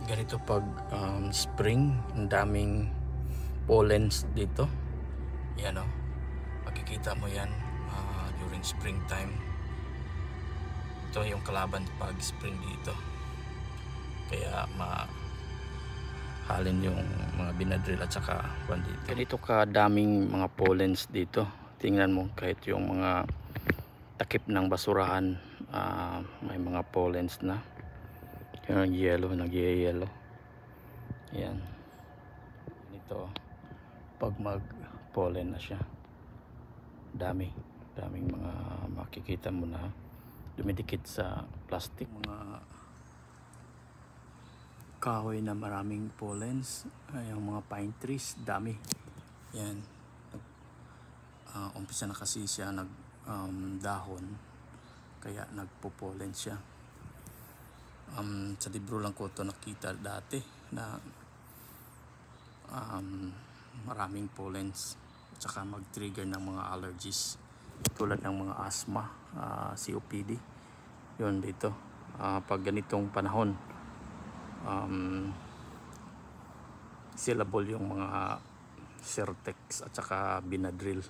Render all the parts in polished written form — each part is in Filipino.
Ganito pag spring, ang daming pollens dito. Yan o, makikita mo yan during springtime. Ito yung kalaban pag spring dito, kaya mahalin yung mga binadril at saka dito. Ganito kadaming mga pollens dito. Tingnan mo, kahit yung mga takip ng basurahan may mga pollens na. Yung yellow, nag-yellow. Yan. Ito pag mag pollen na siya, daming mga makikita mo na dumidikit sa plastic. Mga kahoy na maraming pollens, yung mga pine trees, dami. Yan. Umpisa na kasi siya nag dahon, kaya nagpo-pollen siya. Sa libro lang ko ito nakita dati na maraming pollens at saka mag-trigger ng mga allergies tulad ng mga asthma, COPD. Yun dito pag ganitong panahon, syllable yung mga Certex at saka Benadryl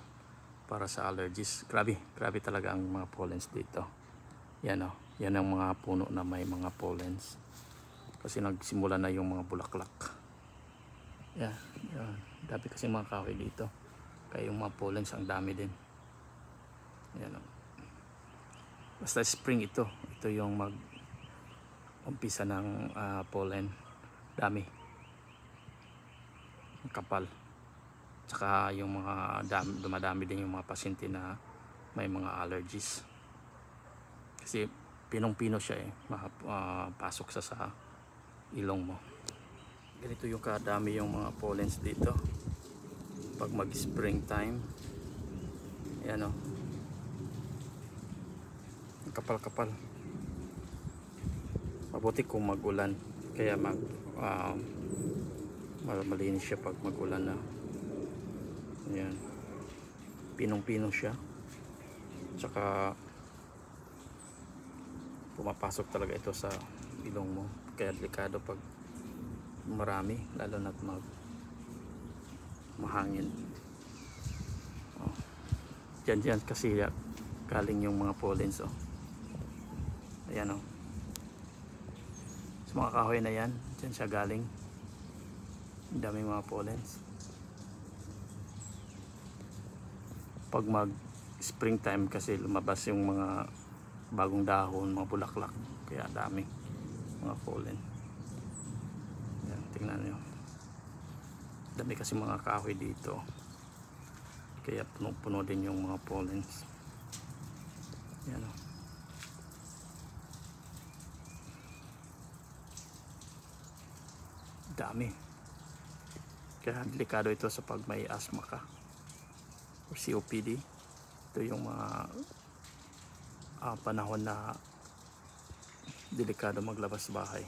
para sa allergies. Grabe talaga ang mga pollens dito. Yan o, yan ang mga puno na may mga pollens kasi nagsimula na yung mga bulaklak. Yan. Dami kasi mga kahoy dito, kaya yung mga pollens ang dami din. Yan o. Basta spring ito yung mag umpisa ng pollen. Dami, kapal. Tsaka yung mga dumadami din yung mga pasyente na may mga allergies kasi pinong-pino siya pasok sa ilong mo. Ganito yung kadami yung mga pollens dito pag mag springtime. Ayan o, kapal-kapal. Mabuti kung mag-ulan, kaya malinis siya pag mag-ulan na. Ayan, pinong-pino siya, tsaka pumapasok talaga ito sa ilong mo, kaya delikado pag marami, lalo na't mahangin. Diyan kasi galing yung mga pollens. Ayan o, sa mga kahoy na yan, diyan siya galing. Ang daming mga pollens pag mag springtime kasi lumabas yung mga bagong dahon, mga bulaklak, kaya dami mga pollen. Yan, tingnan nyo, dami kasi mga kahoy dito, kaya puno din yung mga pollens. Yan o, dami, kaya delikado ito sa pag may asthma ka o COPD. Ito yung mga panahon na delikado maglabas sa bahay,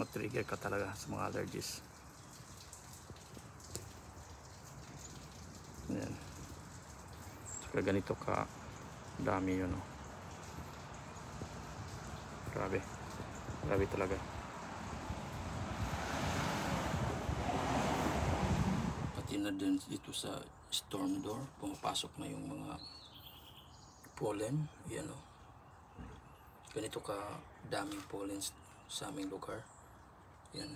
matrigger ka talaga sa mga allergies. Ayan, saka ganito ka dami yun o. Grabe talaga. Pati na din dito sa storm door, pumapasok na yung mga pollen. Yan o, ganito ka daming pollens sa aming lugar. Yan,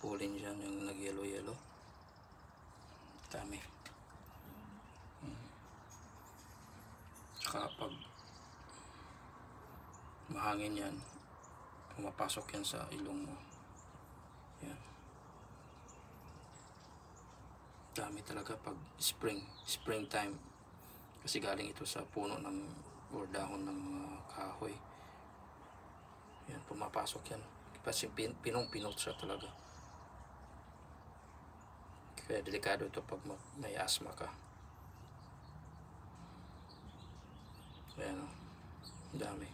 pollen dyan yung nag yellow dami. Saka pag mahangin yan, pumapasok yan sa ilong mo. Yan, dami talaga pag springtime kasi galing ito sa puno ng or dahon ng mga kahoy. Yan, pumapasok yan kasi pinong-pinot siya talaga, kaya delikado ito pag may asthma ka. Ayan o, dami,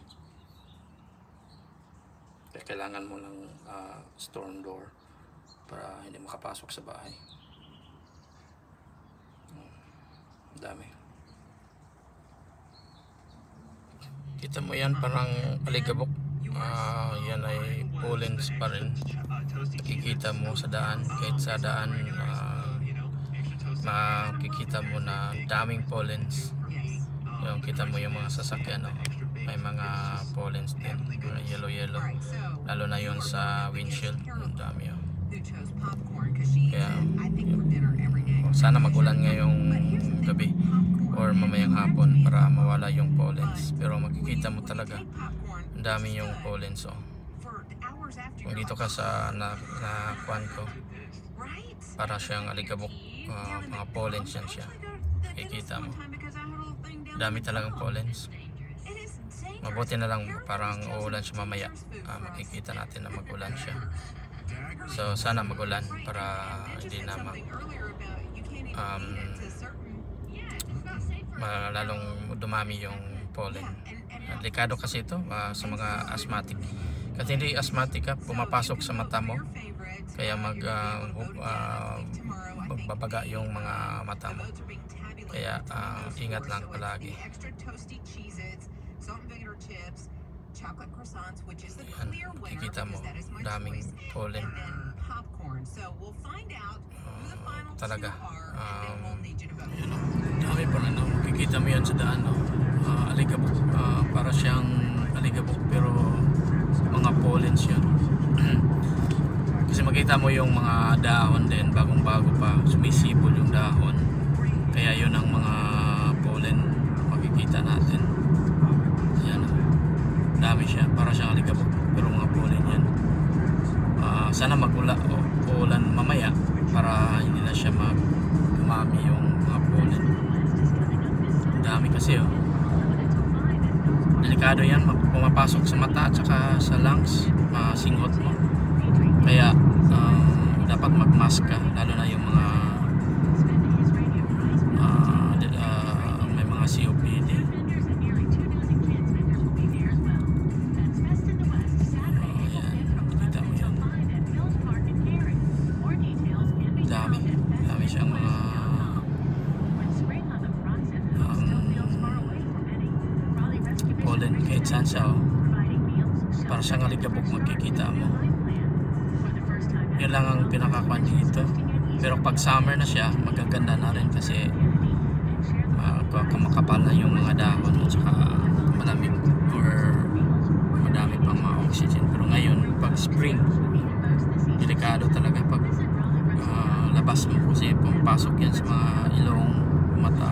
kaya kailangan mo ng storm door para hindi makapasok sa bahay. Dami. Kita mo yan, parang aligabok. yan ay pollens pa rin. Makikita mo sa daan, kahit sa daan makikita mo na daming pollens. Yung kita mo yung mga sasakyan, no? May mga pollens din, yellow, lalo na yun sa windshield. Ang dami yun. Kaya sana magulan ngayong gabi or mamayang hapon para mawala yung pollens. Pero makikita mo talaga ang dami yung pollens. Kung dito ka sa nakuan ko, para siyang aligabok, mga pollens yan siya. Makikita mo dami talagang pollens. Mabuti na lang parang uulan siya mamaya. Makikita natin na magulan siya. So sana magulan para hindi na lalong dumami yung pollen. Delikado kasi ito sa mga asthmatic. Kasi hindi asthmatic ka, pumapasok sa mata mo, kaya magbabaga yung mga mata mo. Kaya ingat lang palagi. Yan, kikita mo daming pollen. Talaga dami pa rin, makikita mo yan sa daan, aligabok, para siyang aligabok pero mga pollens yun. Kasi makita mo yung mga dahon din, bagong bago pa, sumisipol yung dahon, kaya yun ang mga pollen makikita natin. Yan, dami siya, para siyang aligabok pero mga pollen yan. Sana ulan mamaya para hindi na siya dumami yung mga pollen. Dami kasi delikado yan, pumapasok sa mata at saka sa lungs, masinghot mo. Kaya dapat mag-mask ka, lalo na yung mga may mga COPD. Kita mo yan, dami siyang mga pollen kahit saan siya, para siyang aligabok, makikita mo. Yun lang ang pinakakuan dito. Pero pag summer na siya, magaganda na rin kasi kumakapal na yung mga dahon at saka malamig or madami pang mga oxygen. Pero ngayon, pag spring, delikado talaga pag labas mo kasi pumapasok yan sa mga ilong, mata,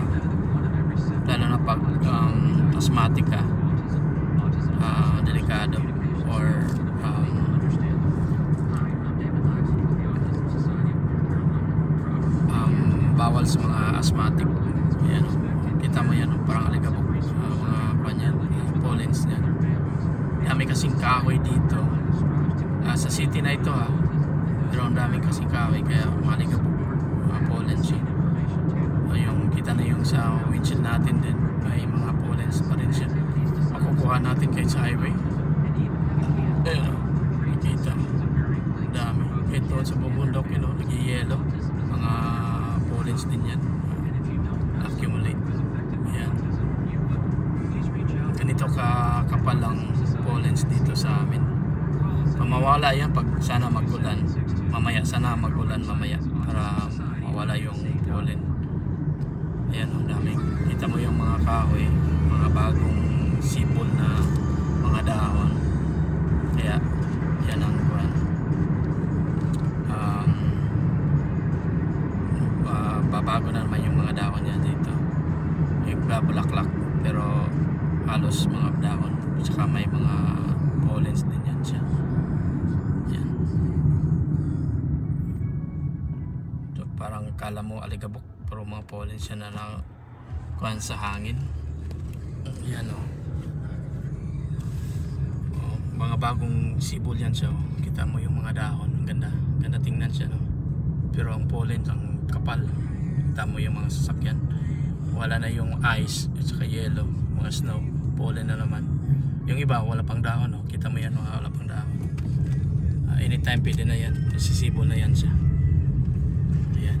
lalo na pag asthmatic ka, delikado. Or bawal sa mga asthmatic. Ayan, kita mo yan, parang aligabok, mga kanyan, pollens yan. Dami kasing kahoy dito sa city na ito, pero ang daming kasing kahoy, kaya maligabok, pollens yun. Yung kita na yung sa windshield natin din, may mga pollens pa rin siya. Makukuha natin kahit sa highway. Ayun, nakikita mo, dami. Ito sa bubundok, nag-i-yellow, mga pollens din yan, accumulate. Ayan, ganito kapal ang pollens dito sa amin. Mawala yan pag sana magulan mamaya, para mawala yung pollen. Ayan, dami. Kita mo yung mga kahoy, mga bagong sipol na mga dahon. Kaya yan ang kuwan. Babago na naman yung mga dahon niya dito. Bulaklak, pero halos mga dahon, saka may mga pollens din yan siya. Yan. So, parang kala mo aligabok, pero mga pollens siya na kuhan sa hangin. Yan mga bagong sibol yan siya. Kita mo yung mga dahon, ang ganda tingnan siya, pero ang pollen ang kapal. Kita mo yung mga sasakyan, wala na yung ice at saka yellow, mga snow, pollen na naman. Yung iba wala pang dahon, kita mo yan, wala pang dahon. Anytime pwede na yan, sisibol na yan siya. Ayan.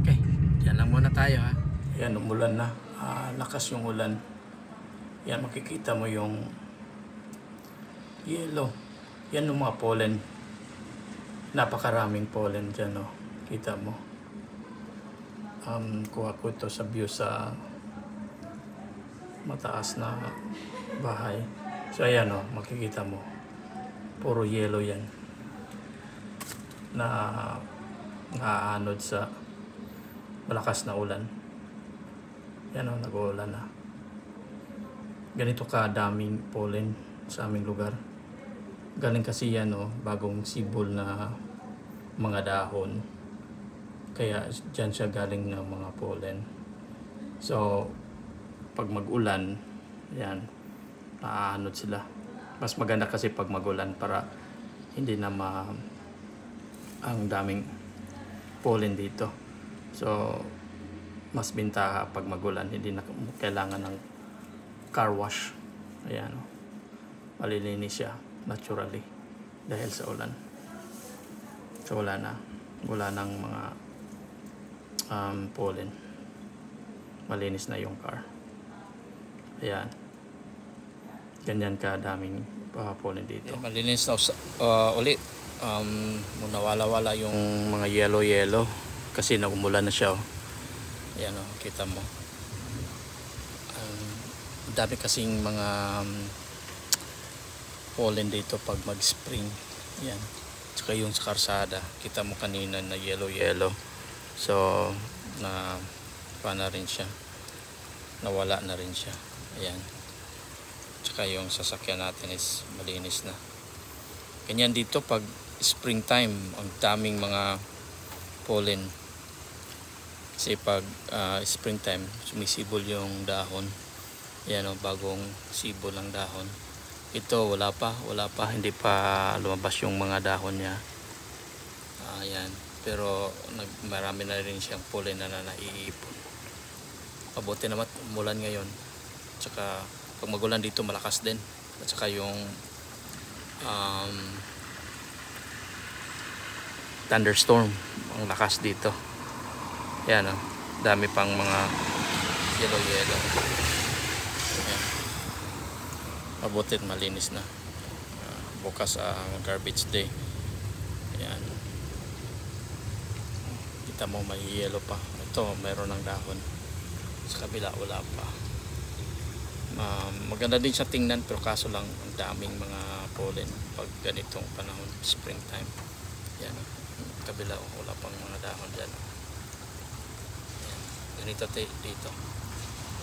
Okay, dyan lang muna tayo, Ayan, umulan na, lakas yung ulan. Yan, makikita mo yung yellow. Yan yung mga pollen. Napakaraming pollen dyan, oh. Kita mo. Kuha ko ito sa view sa mataas na bahay. So ayan, oh, makikita mo. Puro yellow yan. Na naaanod sa malakas na ulan. Yan, oh, nag-uulan na. Ganito kadaming pollen sa aming lugar. Galing kasi yan, oh, bagong sibol na mga dahon. Kaya dyan siya galing ng mga pollen. So, pag mag-ulan, yan, naaanod sila. Mas maganda kasi pag mag-ulan para hindi na ang daming pollen dito. So, mas bintaha pag mag-ulan. Hindi na kailangan ng car wash. Ayan, oh. Malilinis siya naturally dahil sa ulan. So, wala ng mga pollen. Malinis na yung car. Ayan. Ganyan kadaming pollen dito. Ayan, malinis na ulit. Nawala-wala yung mga yellow kasi naumulan na siya, oh. Ayan, oh, kita mo. Dami kasing mga pollen dito pag mag-spring. Ayan. Tsaka yung sa karsada, kita mo kanina na yellow. So, na rin siya. Nawala na rin siya. Ayan. Tsaka yung sasakyan natin is malinis na. Ganyan dito pag springtime, ang daming mga pollen. Kasi pag springtime, sumisibol yung dahon. Ayan, oh, bagong sibol ang dahon. Ito wala pa, hindi pa lumabas yung mga dahon niya. Ayan, pero marami na rin siyang pollen na naiipon. Mabuti naman umulan ngayon. Tsaka pag magulan dito malakas din. At saka yung thunderstorm, ang lakas dito. Ayan, oh, dami pang mga yellow. Ayan. Mabutit malinis na. Bukas ang garbage day. Ayan. Kita mo may yellow pa. Ito mayroon ng dahon. Sa kabila wala pa. Maganda din siya tingnan pero kaso lang ang daming mga pollen pag ganitong panahon, springtime. Ayan, kabila wala pang mga dahon dyan. Ayan. Ganito dito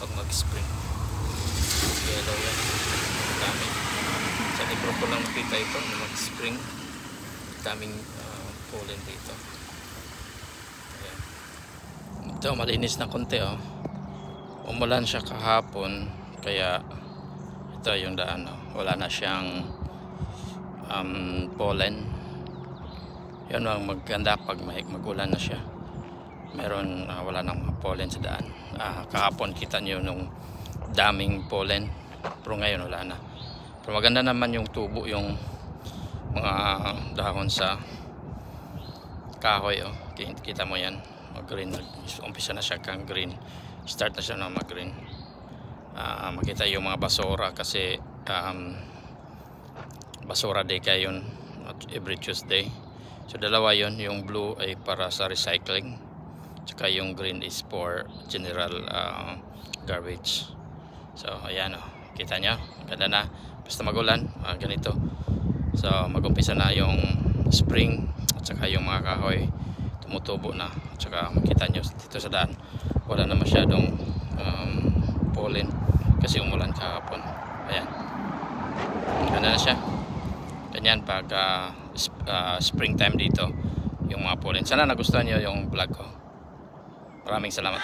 pag mag-spring. Yellow yan. Dami. Sa libro ko lang nakita ito na mag-spring. Daming pollen dito. Ayan. Ito malinis na konti, oh. Umulan siya kahapon kaya ito yung daan, oh. Wala na siyang pollen. Yan ang maganda pag magulan na siya. Meron wala nang mga pollen sa daan. Kahapon kita niyo nung daming pollen pero ngayon wala na. Pero maganda naman yung tubo, yung mga dahon sa kahoy, oh. Kita mo yan, mag-green. Umpisa na siya kang green. Start na siya na mag-green. Makita yung mga basura kasi basura day kayo yun every Tuesday. So dalawa yon, yung blue ay para sa recycling, tsaka yung green is for general garbage. So ayan, oh, kita nyo, ganda na. Basta magulan, ganito. So magumpisa na yung spring, at saka yung mga kahoy tumutubo na. At saka makita nyo dito sa daan wala na masyadong pollen kasi umulan kahapon. Ayan, ganda na siya. Ganyan pag springtime dito yung mga pollen. Sana nagustuhan nyo yung vlog ko. Maraming salamat.